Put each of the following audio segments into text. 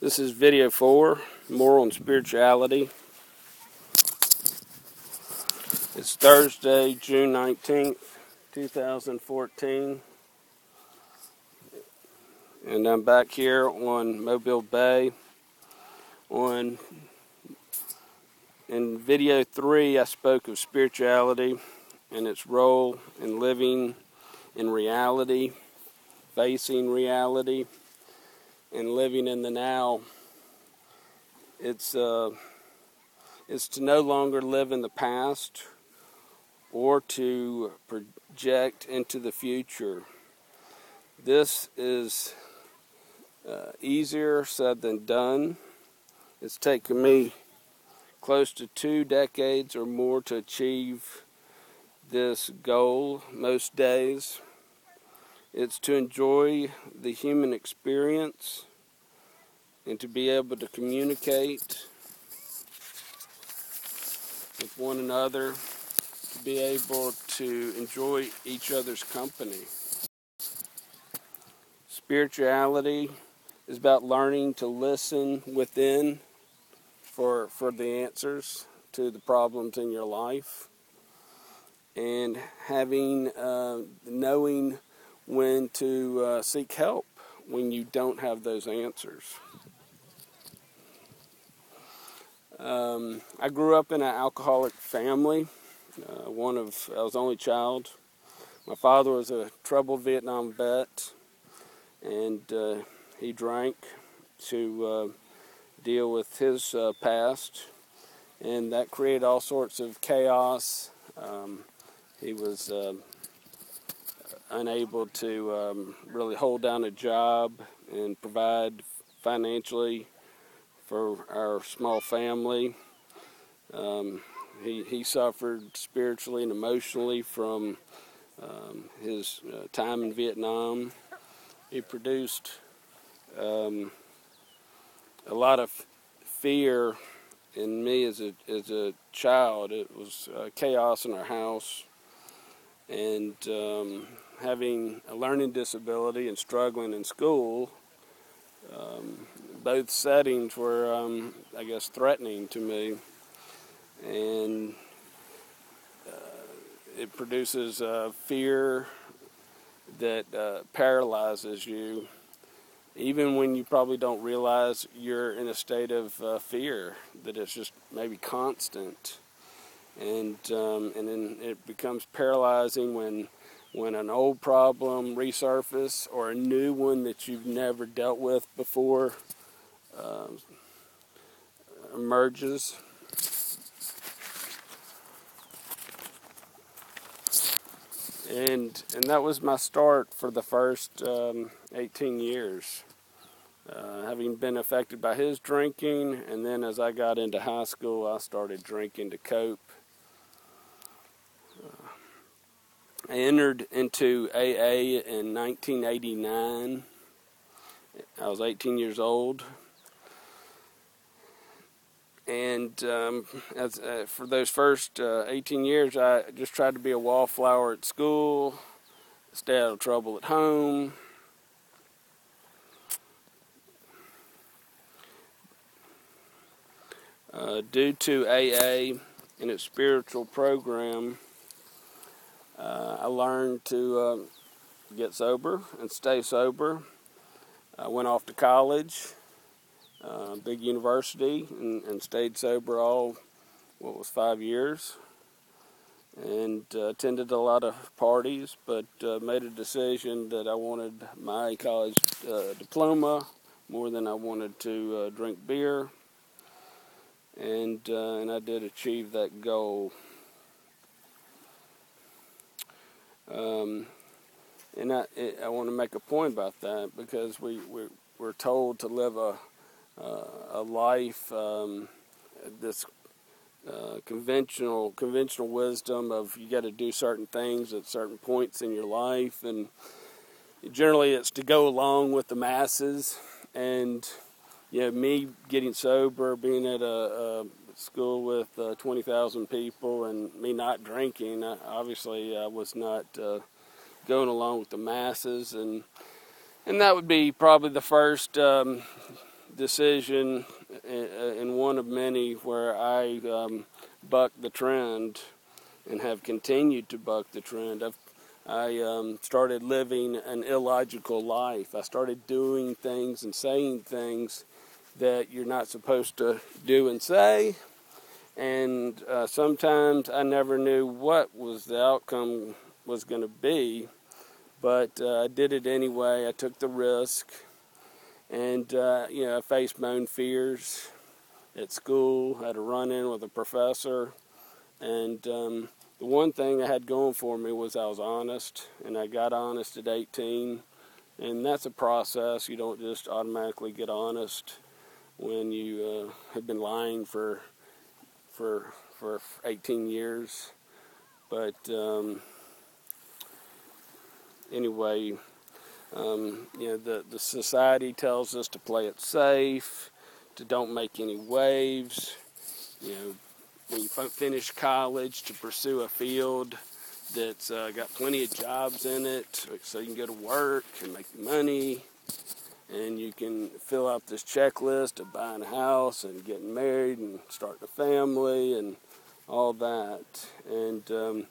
This is video 4, more on spirituality. It's Thursday, June 19th, 2014. And I'm back here on Mobile Bay. In video 3, I spoke of spirituality and its role in living in reality, facing reality, and living in the now. It's to no longer live in the past or to project into the future. This is easier said than done. It's taken me close to 2 decades or more to achieve this goal most days. It's to enjoy the human experience and to be able to communicate with one another, to be able to enjoy each other's company. Spirituality is about learning to listen within for the answers to the problems in your life, and knowing when to seek help when you don't have those answers. I grew up in an alcoholic family. I was the only child. My father was a troubled Vietnam vet, and he drank to deal with his past, and that created all sorts of chaos. He was unable to really hold down a job and provide financially for our small family. He suffered spiritually and emotionally from his time in Vietnam. He produced a lot of fear in me as a child. It was chaos in our house, and having a learning disability and struggling in school, both settings were, I guess, threatening to me, and it produces fear that paralyzes you, even when you probably don't realize you're in a state of fear, that it's just maybe constant, and then it becomes paralyzing when an old problem resurfaces or a new one that you've never dealt with before emerges. And that was my start for the first 18 years. Having been affected by his drinking, and then as I got into high school, I started drinking to cope. I entered into AA in 1989. I was 18 years old. And for those first 18 years, I just tried to be a wallflower at school, stay out of trouble at home. Due to AA and its spiritual program, I learned to get sober and stay sober. I went off to college, big university, and stayed sober all, 5 years, and attended a lot of parties, but made a decision that I wanted my college diploma more than I wanted to drink beer, and I did achieve that goal. And I want to make a point about that, because we're told to live a life, this conventional wisdom of you got to do certain things at certain points in your life, and generally it's to go along with the masses. And me getting sober, being at a school with 20,000 people, and me not drinking, obviously I was not going along with the masses, and that would be probably the first decision and one of many where I bucked the trend and have continued to buck the trend. I started living an illogical life. I started doing things and saying things that you're not supposed to do and say, and sometimes I never knew what was the outcome was going to be, but I did it anyway. I took the risk, and I faced my own fears at school. I had a run-in with a professor, and the one thing I had going for me was I was honest, and I got honest at 18, and that's a process. You don't just automatically get honest when you have been lying for 18 years. But anyway, the society tells us to play it safe, to don't make any waves. When you finish college, to pursue a field that's got plenty of jobs in it, so you can go to work and make money, and you can fill out this checklist of buying a house and getting married and starting a family and all that. And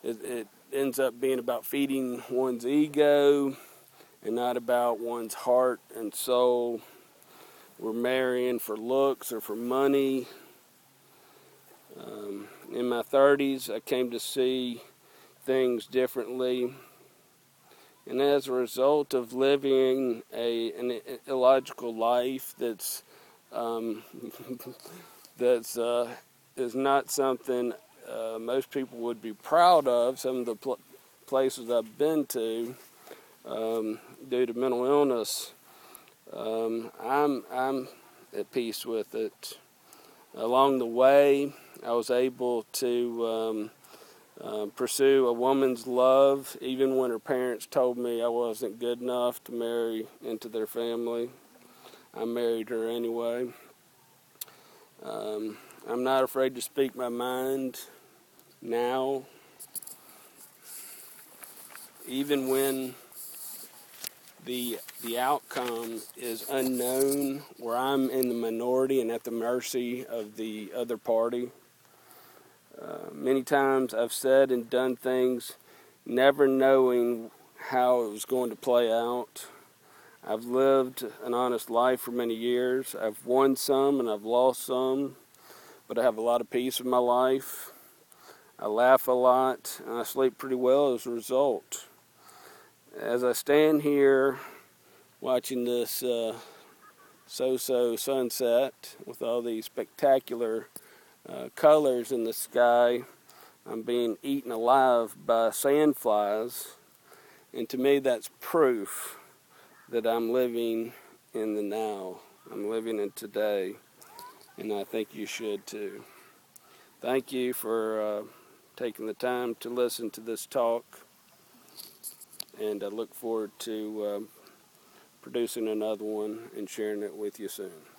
it ends up being about feeding one's ego and not about one's heart and soul. We're marrying for looks or for money. In my 30s, I came to see things differently. And as a result of living an illogical life that's is not something most people would be proud of, some of the places I've been to due to mental illness, I'm at peace with it. Along the way, I was able to pursue a woman's love, even when her parents told me I wasn't good enough to marry into their family. I married her anyway. I'm not afraid to speak my mind now, even when the outcome is unknown, where I'm in the minority and at the mercy of the other party. Many times I've said and done things never knowing how it was going to play out. I've lived an honest life for many years. I've won some and I've lost some, but I have a lot of peace in my life. I laugh a lot and I sleep pretty well as a result. As I stand here watching this so-so sunset with all these spectacular colors in the sky, I'm being eaten alive by sandflies, and to me that's proof that I'm living in the now. I'm living in today, and I think you should too. Thank you for taking the time to listen to this talk, and I look forward to producing another one and sharing it with you soon.